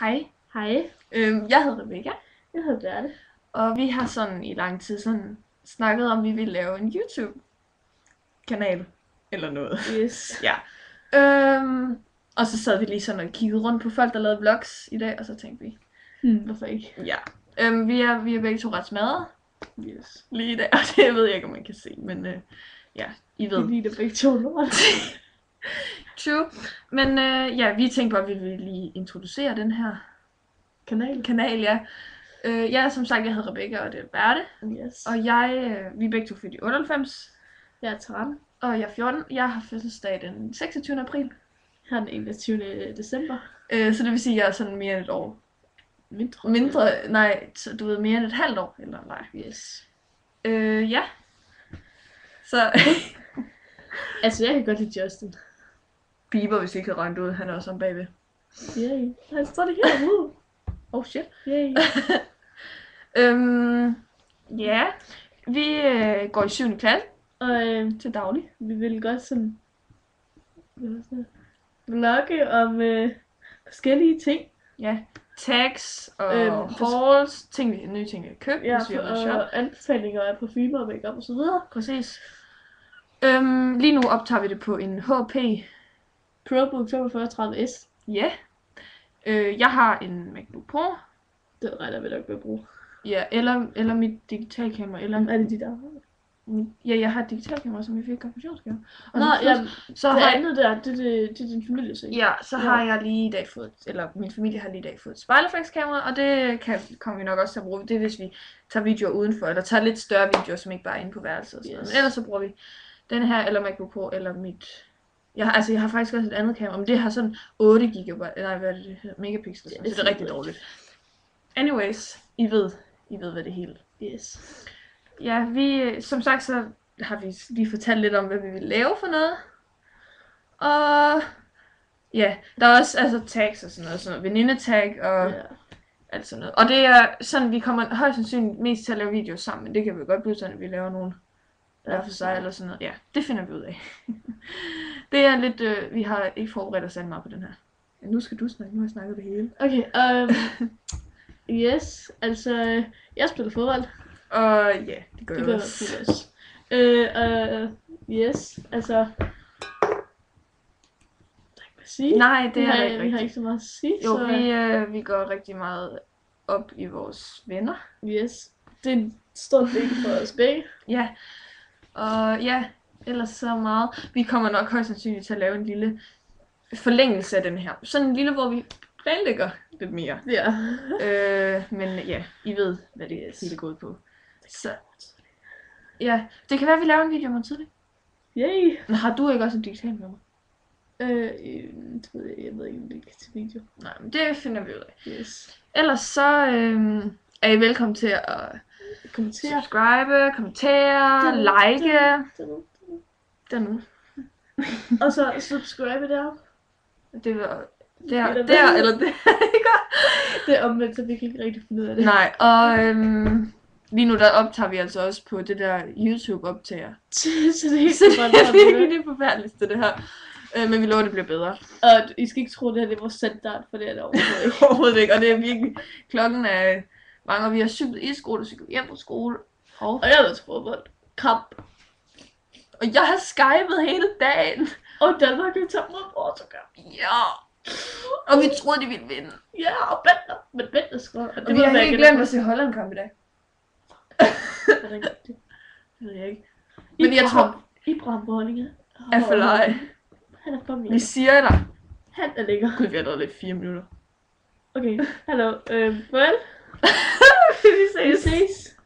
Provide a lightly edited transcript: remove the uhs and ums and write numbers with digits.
Hej. Hej, Jeg hedder Rebecca, jeg hedder Berte. og vi har sådan i lang tid sådan snakket om, at vi vil lave en YouTube-kanal eller noget. Yes. Ja. Og så sad vi lige sådan og kiggede rundt på folk, der lavede vlogs i dag, og så tænkte vi, Hvorfor ikke? ja. Vi er begge to ret smadret Yes. lige i dag, og det ved jeg ikke, om man kan se, men ja, I Vi ved. ligner begge to lort. True. Men ja, vi tænkte bare, at vi ville lige introducere den her kanal, ja. Jeg som sagt, jeg hedder Rebecca, og det er Berte. Yes. Og vi er begge to født i 98, Jeg er 13. og jeg er 14. Jeg har fødselsdag den 26. april. Her er den 21. december. Så det vil sige, at jeg er sådan mere end et år. Mindre. Nej, så du ved, mere end et halvt år, eller nej. Yes. Ja. Så Altså, jeg kan godt lide Justin. Bieber, hvis I ikke havde regnet ud, han er også om bagved. Yay. Han står det her ud. Oh shit. Yay. Ja, vi går i 7. klasse Og til daglig. vi vil godt sådan vlogge om forskellige ting. Ja, tags og for- hauls, nye ting, vi har købt, Ja, hvis vi har været shop. og anbefalinger af parfumer og makeup og så videre. Præcis. Lige nu optager vi det på en HP. ProBook 4530S. Ja. Jeg har en MacBook Pro. Den regner vi nok med at bruge. Ja, eller mit digitalkamera. Eller Er det de der? ja, jeg har et digitalkamera, som jeg fik konfirmationsgave. Og Nå, så, ja, så det har jeg, andet der, det er din familie, så. ja, så har jeg lige i dag fået, eller min familie har lige i dag fået et spejlreflekskamera, og det kommer vi nok også til at bruge. Det er, hvis vi tager videoer udenfor, eller tager lidt større videoer, som ikke bare er inde på værelset og sådan noget. Yes. Men ellers så bruger vi den her, eller MacBook Pro, eller mit... Jeg har faktisk også et andet kamera, men det har sådan 8 gigabyte, nej, hvad er det hedder, megapixels, Ja, så det er rigtig dårligt. Anyways, I ved, hvad det hele. Yes. Ja, som sagt, så har vi lige fortalt lidt om, hvad vi vil lave for noget. Og ja, der er også altså tags og sådan noget venindetag og Ja. alt sådan noget. Og det er sådan, vi kommer højst sandsynligt mest til at lave videoer sammen, men det kan vi godt blive sådan, at vi laver nogle hver for sig eller sådan noget. Ja, det finder vi ud af. Det er lidt, vi har ikke forberedt os særlig meget på den her. Ja, nu skal du snakke, nu har jeg snakket det hele. Okay, yes, altså, jeg spiller fodbold. Og ja, det gør Det jeg gør også. jeg også. Yes, altså, der er ikke hvad at sige. Nej, det er vi der ikke har rigtigt. ikke så meget at sige, Jo, så vi går rigtig meget op i vores venner. yes, det er en stor del for os begge. Ja, og ja, ellers så meget. Vi kommer nok højst sandsynligt til at lave en lille forlængelse af den her. Sådan en lille, hvor vi planlægger lidt mere. Ja. Men ja, I ved, hvad det hele går ud på. Så ja, det kan være, at vi laver en video om tidligt. Yay. Men har du ikke også en digital med mig? Det ved jeg ved ikke, om det kan til video. Nej, men det finder vi ud af. Yes. Ellers så er I velkommen til at Kommentere. subscribe, kommentere, like. Dernede. Og så subscribe der. Det var Eller der, hvad? eller det. Det er omvendt, så vi kan ikke rigtig finde ud af det. Nej, og lige nu der optager vi altså også på det der YouTube-optager. Så det er ikke Så det er virkelig det forfærdeligste, det her. Men vi lover, det bliver bedre. Og I skal ikke tro, det her det er vores standard, for det er det overhovedet ikke. Overhovedet ikke, og det er virkelig... Klokken er mange, og vi har cyklet i skole, og cyklet hjem fra skole. Og jeg har været til fodbold. Kamp. Og jeg har skypet hele dagen. Og Danmark kan tage mod Portugal. Ja. Og vi troede, de ville vinde. Ja, og Bender. Men Bender skrev. Og vi har helt glemt at se Holland-kamp i dag. Det Det ved jeg ikke. Men jeg tror, Ibrahim Bollinger er for leg. Han er fucking Vi lækker. siger dig. Han er lækker. Gud, vi har lavet lidt 4 minutter. Okay, hallo. Farvel. Vi ses. Vi ses.